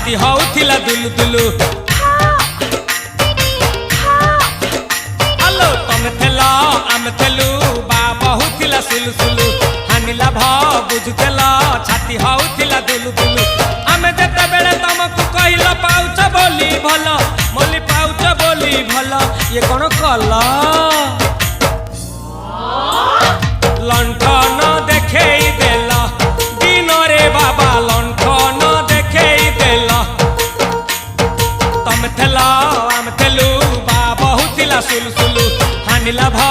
छाती होउथिला दुलु दुलु आलो तमे थेला आमे थेलु बाबा होउथिला सुलु सुलु हानिला भ बुझुतेला छाती होउथिला दुलु दुलु आमे जेते बेले तमकु कहिला पाउछ बोली भलो मोली पाउछ बोली भलो ये कोन कला लंठन देखेई देला दिन रे बाबा लंठन देखेई देला तमे थेला आमे थेलु बाबा होउथिला सुलु सुलु हानिला भ